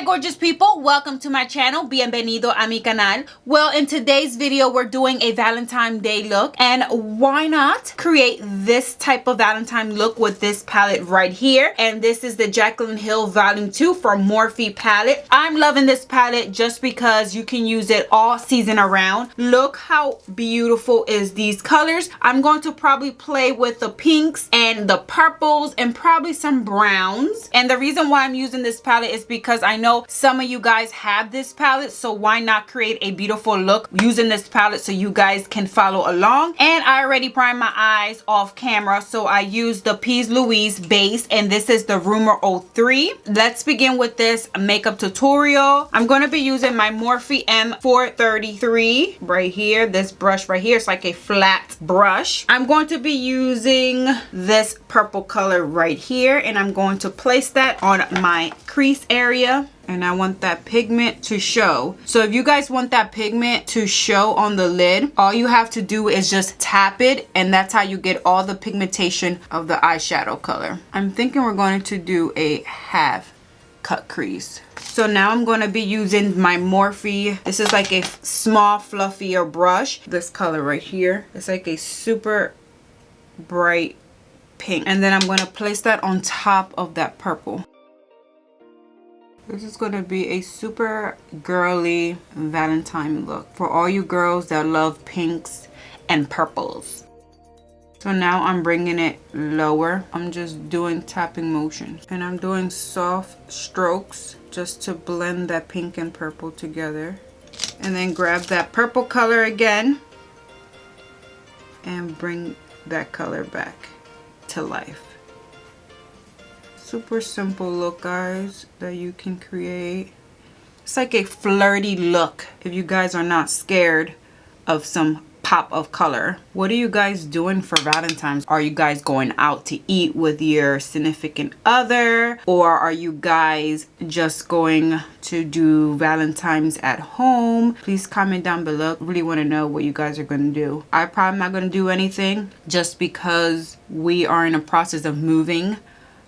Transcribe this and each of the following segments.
Gorgeous people, welcome to my channel. Bienvenido a mi canal. Well, in today's video we're doing a Valentine's Day look, and why not create this type of Valentine look with this palette right here. And this is the Jaclyn Hill Volume 2 from Morphe palette. I'm loving this palette just because you can use it all season around. Look how beautiful is these colors. I'm going to probably play with the pinks and the purples and probably some browns. And the reason why I'm using this palette is because I know some of you guys have this palette, so why not create a beautiful look using this palette so you guys can follow along. And I already primed my eyes off camera, so I used the P's Louise base, and this is the Rumor 03. Let's begin with this makeup tutorial. I'm going to be using my Morphe M433 right here. This brush right here, it's like a flat brush. I'm going to be using this purple color right here, and I'm going to place that on my crease area. And I want that pigment to show. So if you guys want that pigment to show on the lid, all you have to do is just tap it, and that's how you get all the pigmentation of the eyeshadow color. I'm thinking we're going to do a half cut crease. So now I'm going to be using my Morphe. This is like a small fluffier brush. This color right here. It's like a super bright pink. And then I'm going to place that on top of that purple. This is going to be a super girly Valentine look for all you girls that love pinks and purples. So now I'm bringing it lower. I'm just doing tapping motions, and I'm doing soft strokes just to blend that pink and purple together. And then grab that purple color again and bring that color back to life. Super simple look, guys, that you can create. It's like a flirty look if you guys are not scared of some pop of color. What are you guys doing for Valentine's? Are you guys going out to eat with your significant other, or are you guys just going to do Valentine's at home? Please comment down below. Really want to know what you guys are going to do. I'm probably not going to do anything just because we are in a process of moving.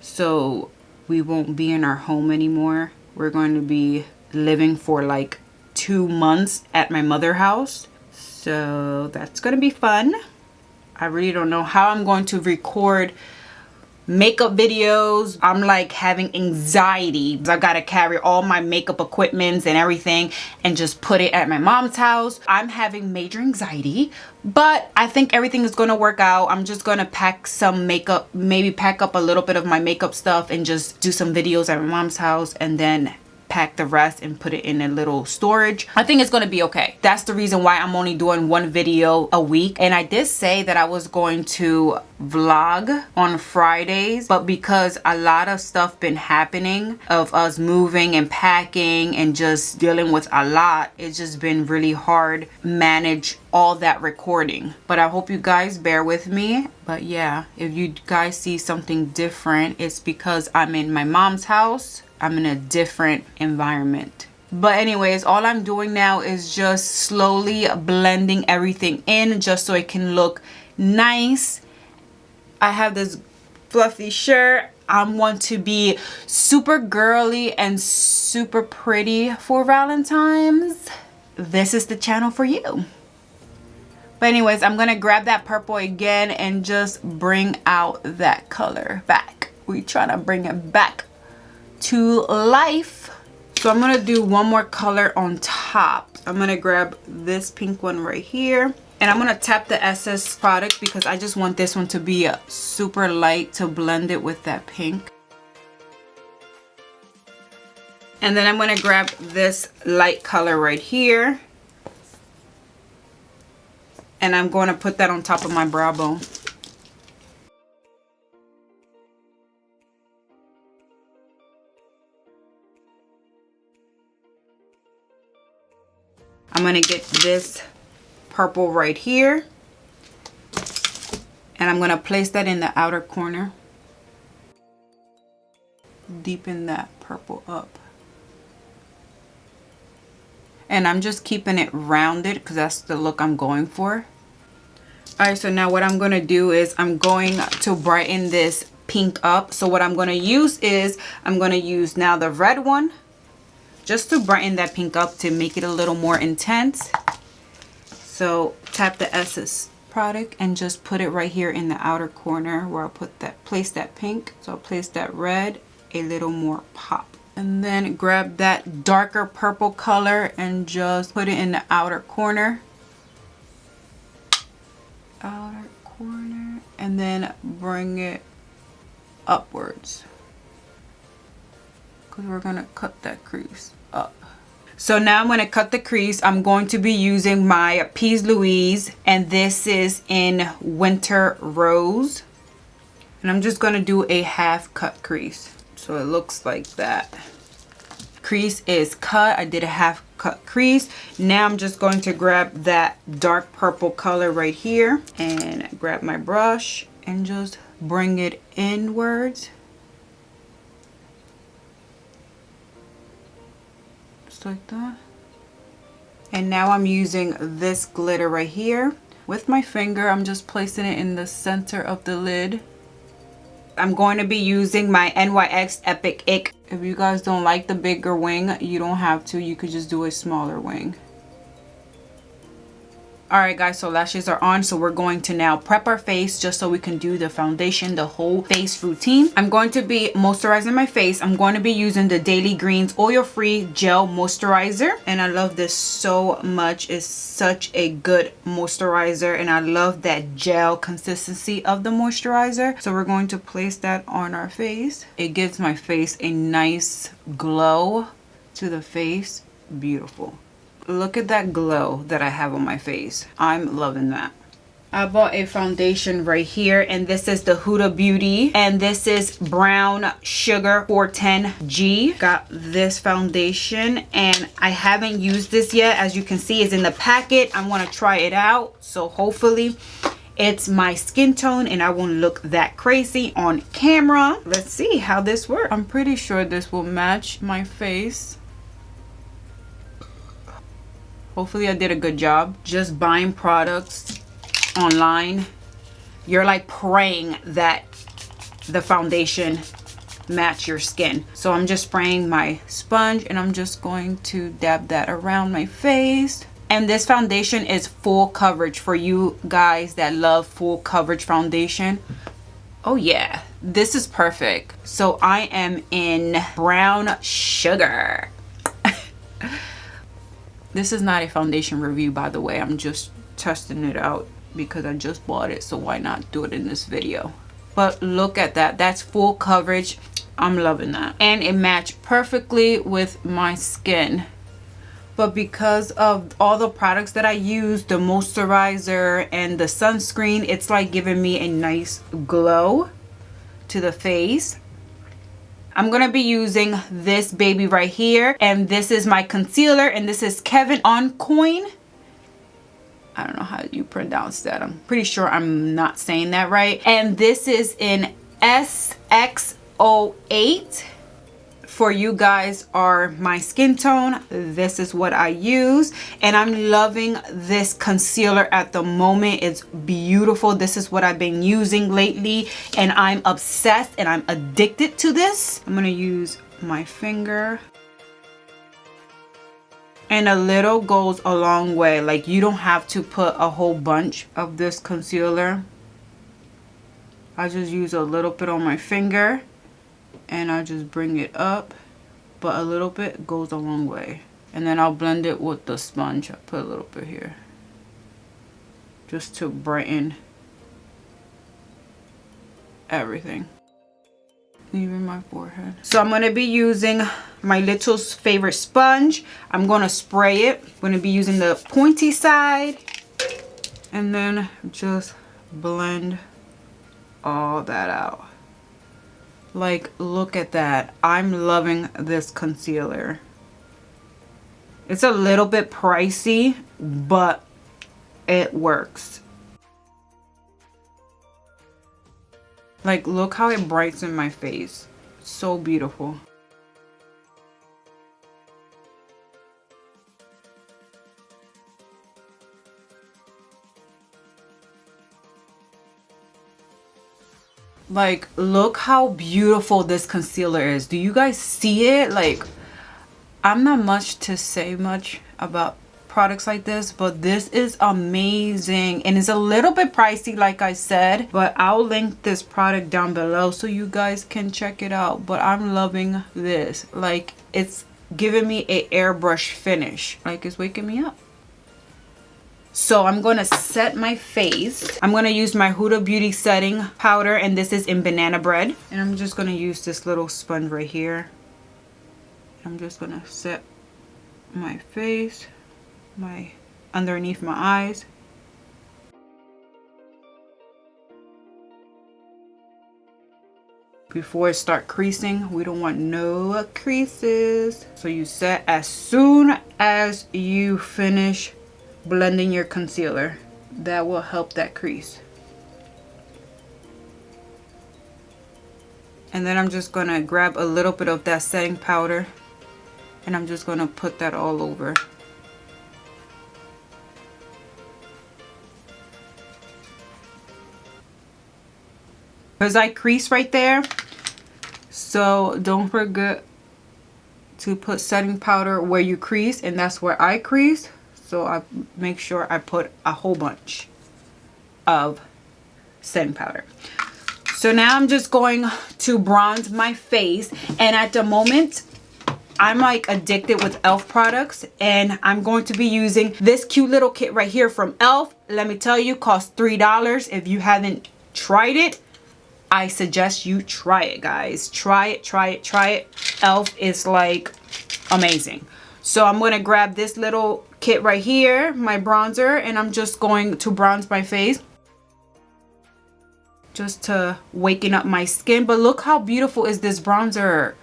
So we won't be in our home anymore. We're going to be living for like 2 months at my mother's house. So that's going to be fun. I really don't know how I'm going to record makeup videos. I'm like having anxiety. I've got to carry all my makeup equipment and everything and just put it at my mom's house. I'm having major anxiety, but I think everything is going to work out. I'm just going to pack some makeup, maybe pack up a little bit of my makeup stuff and just do some videos at my mom's house, and then pack the rest and put it in a little storage. I think it's going to be okay. That's the reason why I'm only doing one video a week. And I did say that I was going to vlog on Fridays, but because a lot of stuff been happening of us moving and packing and just dealing with a lot, it's just been really hard manage all that recording. But I hope you guys bear with me. But yeah, if you guys see something different, it's because I'm in my mom's house. I'm in a different environment. But anyways, all I'm doing now is just slowly blending everything in just so it can look nice. I have this fluffy shirt. I want to be super girly and super pretty for Valentine's. This is the channel for you. But anyways, I'm going to grab that purple again and just bring out that color back. We're trying to bring it back to life. So I'm going to do one more color on top. I'm going to grab this pink one right here, and I'm going to tap the SS product because I just want this one to be super light to blend it with that pink. And then I'm going to grab this light color right here, and I'm going to put that on top of my brow bone. I'm going to get this purple right here, and I'm going to place that in the outer corner. deepen that purple up. And I'm just keeping it rounded because that's the look I'm going for. Alright, so now what I'm going to do is I'm going to brighten this pink up. So what I'm going to use is I'm going to use now the red one just to brighten that pink up to make it a little more intense. So tap the Essence product and just put it right here in the outer corner where I'll place that pink. So I'll place that red, a little more pop. And then grab that darker purple color and just put it in the outer corner. Outer corner. And then bring it upwards. Because we're going to cut that crease up. So now I'm going to cut the crease. I'm going to be using my Peas Louise. And this is in Winter Rose. And I'm just going to do a half cut crease. So it looks like that. Crease is cut. I did a half cut crease. Now I'm just going to grab that dark purple color right here and grab my brush and just bring it inwards. Just like that. And now I'm using this glitter right here. With my finger, I'm just placing it in the center of the lid. I'm going to be using my NYX Epic Ink. If you guys don't like the bigger wing, you don't have to. You could just do a smaller wing. Alright guys, so lashes are on, so we're going to now prep our face just so we can do the foundation, the whole face routine. I'm going to be moisturizing my face. I'm going to be using the Daily Greens oil-free gel moisturizer, and I love this so much. It's such a good moisturizer, and I love that gel consistency of the moisturizer. So we're going to place that on our face. It gives my face a nice glow to the face. Beautiful. Look at that glow that I have on my face. I'm loving that. I bought a foundation right here, and this is the Huda Beauty, and this is Brown Sugar 410G. Got this foundation, and I haven't used this yet. As you can see, it's in the packet. I want to try it out, so hopefully it's my skin tone and I won't look that crazy on camera. Let's see how this works. I'm pretty sure this will match my face. Hopefully I did a good job. Just buying products online, you're like praying that the foundation match your skin. So I'm just spraying my sponge and I'm just going to dab that around my face. And this foundation is full coverage for you guys that love full coverage foundation. Oh yeah, this is perfect. So I am in Brown Sugar. This is not a foundation review, by the way. I'm just testing it out because I just bought it, so why not do it in this video? But look at that. That's full coverage. I'm loving that. And it matched perfectly with my skin. But because of all the products that I use, the moisturizer and the sunscreen, it's like giving me a nice glow to the face. I'm going to be using this baby right here. And this is my concealer. And this is Kevyn On Coin. I don't know how you pronounce that. I'm pretty sure I'm not saying that right. And this is in XOXOXO. For you guys are my skin tone. This is what I use. And I'm loving this concealer at the moment. It's beautiful. This is what I've been using lately. And I'm obsessed and I'm addicted to this. I'm going to use my finger. And a little goes a long way. Like, you don't have to put a whole bunch of this concealer. I just use a little bit on my finger. And I'll just bring it up, but a little bit goes a long way. And then I'll blend it with the sponge. I'll put a little bit here just to brighten everything, even my forehead. So I'm going to be using my little favorite sponge. I'm going to spray it. I'm going to be using the pointy side and then just blend all that out. Like, look at that. I'm loving this concealer. It's a little bit pricey, but it works. Like, look how it brightens my face. So beautiful. Like, look how beautiful this concealer is. Do you guys see it? Like, I'm not much to say much about products like this, but this is amazing, and it's a little bit pricey like I said, but I'll link this product down below so you guys can check it out. But I'm loving this. Like, it's giving me a airbrush finish. Like, it's waking me up. So I'm going to set my face. I'm going to use my Huda Beauty setting powder, and this is in banana bread. And I'm just going to use this little sponge right here. I'm just going to set my face, underneath my eyes. Before it start creasing, we don't want no creases. So you set as soon as you finish blending your concealer. That will help that crease. And then I'm just gonna grab a little bit of that setting powder, and I'm just gonna put that all over. Because I crease right there, so don't forget to put setting powder where you crease, and that's where I crease. So I make sure I put a whole bunch of setting powder. So now I'm just going to bronze my face, and at the moment I'm like addicted with e.l.f. products, and I'm going to be using this cute little kit right here from e.l.f. Let me tell you, costs $3. If you haven't tried it, I suggest you try it, guys. Try it, try it, try it. e.l.f. is like amazing. So I'm going to grab this little kit right here, my bronzer, and I'm just going to bronze my face just to waken up my skin. But look how beautiful is this bronzer.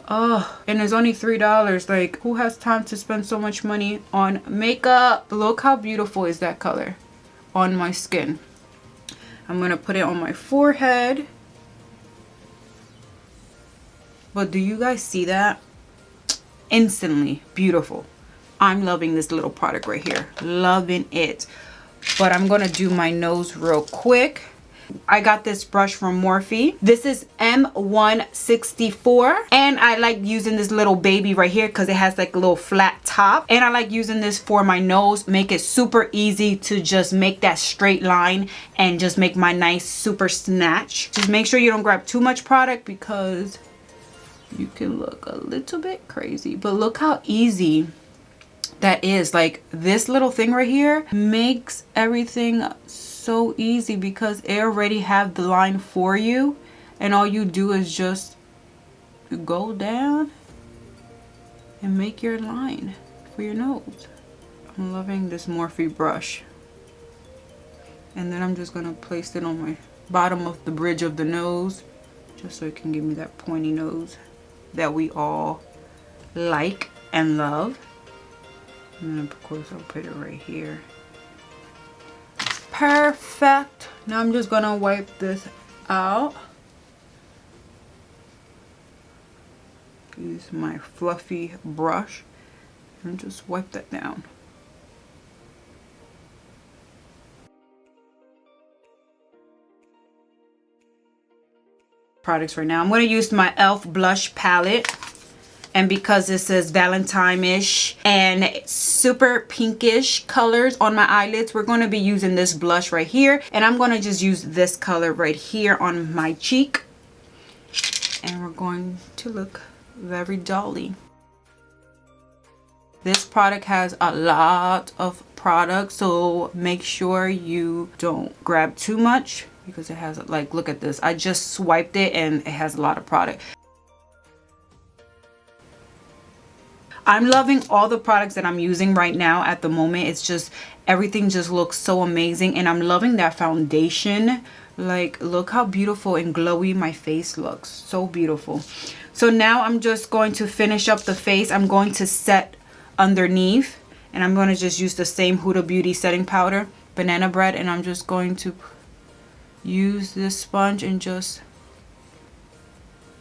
Oh, and it's only $3. Like, who has time to spend so much money on makeup? Look how beautiful is that color on my skin. I'm gonna put it on my forehead. But do you guys see that? Instantly beautiful. I'm loving this little product right here. Loving it. But I'm gonna do my nose real quick. I got this brush from Morphe. This is M164, and I like using this little baby right here because it has like a little flat top, and I like using this for my nose. Make it super easy to just make that straight line and just make my nice super snatch. Just make sure you don't grab too much product because you can look a little bit crazy. But look how easy that is. Like, this little thing right here makes everything so easy because it already have the line for you, and all you do is just go down and make your line for your nose. I'm loving this Morphe brush, and then I'm just gonna place it on my bottom of the bridge of the nose just so it can give me that pointy nose that we all like and love. And then of course I'll put it right here. Perfect. Now I'm just gonna wipe this out. Use my fluffy brush and just wipe that down. Products right now. I'm gonna use my e.l.f. blush palette. And because this is Valentine-ish and super pinkish colors on my eyelids, we're going to be using this blush right here. And I'm going to just use this color right here on my cheek. And we're going to look very dolly. This product has a lot of product, so make sure you don't grab too much because it has, like, look at this. I just swiped it and it has a lot of product. I'm loving all the products that I'm using right now at the moment. It's just, everything just looks so amazing, and I'm loving that foundation. Like, look how beautiful and glowy my face looks. So beautiful. So now I'm just going to finish up the face. I'm going to set underneath, and I'm going to just use the same Huda Beauty setting powder, banana bread, and I'm just going to use this sponge and just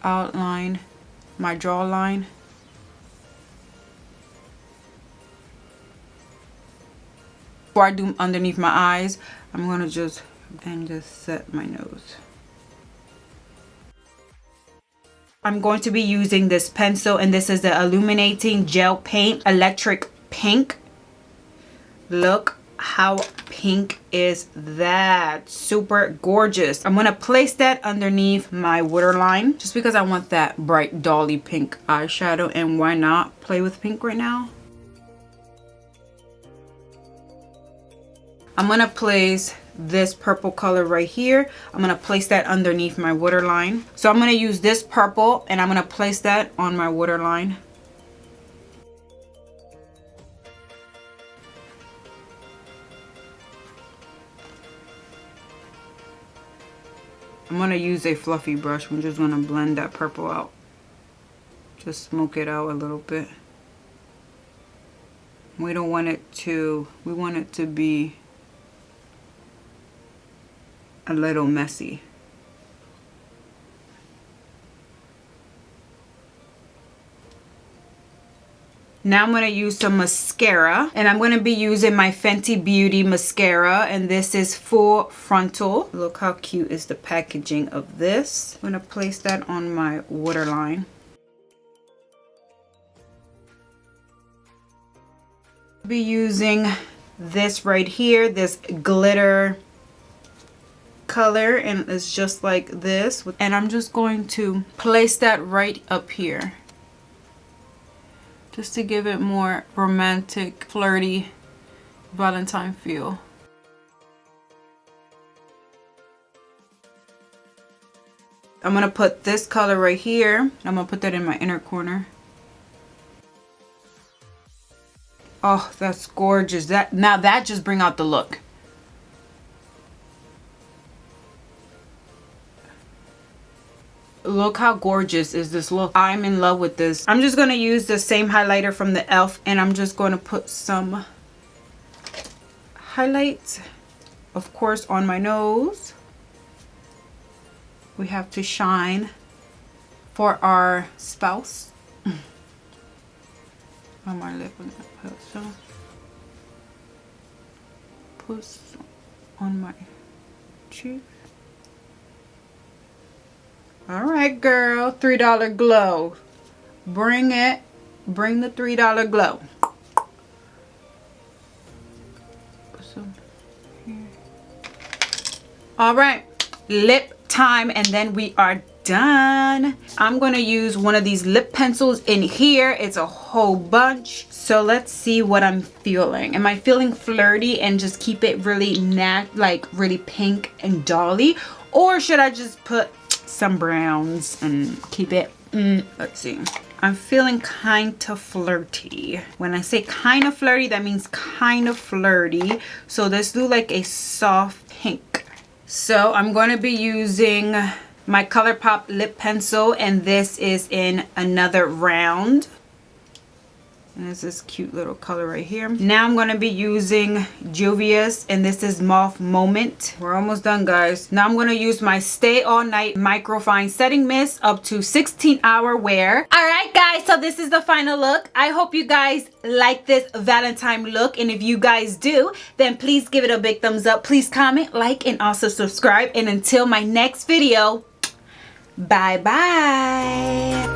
outline my jawline. Before I do underneath my eyes, I'm gonna just set my nose. I'm going to be using this pencil, and this is the Illuminating Gel Paint Electric Pink. Look how pink is that. Super gorgeous. I'm gonna place that underneath my waterline just because I want that bright dolly pink eyeshadow, and why not play with pink right now? I'm gonna place this purple color right here. I'm gonna place that underneath my waterline. So I'm gonna use this purple and I'm gonna place that on my waterline. I'm gonna use a fluffy brush. I'm just gonna blend that purple out. Just smoke it out a little bit. We don't want it to, we want it to be a little messy. Now I'm going to use some mascara, and I'm going to be using my Fenty Beauty mascara, and this is Full Frontal. Look how cute is the packaging of this. I'm going to place that on my waterline. I'll be using this right here, this glitter color, and it's just like this, and I'm just going to place that right up here just to give it more romantic, flirty Valentine feel. I'm gonna put this color right here. I'm gonna put that in my inner corner. Oh, that's gorgeous. Now that just bring out the look. Look how gorgeous is this look. I'm in love with this. I'm just going to use the same highlighter from the e.l.f. and I'm just going to put some highlights, of course, on my nose. We have to shine for our spouse. On my lip, I'm going to put some. Put some on my cheek. All right, girl, $3 glow. Bring it. Bring the $3 glow. Put some here. All right, lip time, and then we are done. I'm going to use one of these lip pencils in here. It's a whole bunch. So let's see what I'm feeling. Am I feeling flirty and just keep it really like really pink and dolly? Or should I just put some browns and keep it, let's see. I'm feeling kind of flirty. When I say kind of flirty, that means kind of flirty. So let's do like a soft pink. So I'm going to be using my ColourPop lip pencil, and this is in another round. And it's this cute little color right here. Now I'm going to be using Juvia's, and this is Moth Moment. We're almost done, guys. Now I'm going to use my Stay All Night Microfine Setting Mist up to 16-hour wear. All right, guys, so this is the final look. I hope you guys like this Valentine look, and if you guys do, then please give it a big thumbs up. Please comment, like, and also subscribe. And until my next video, bye-bye.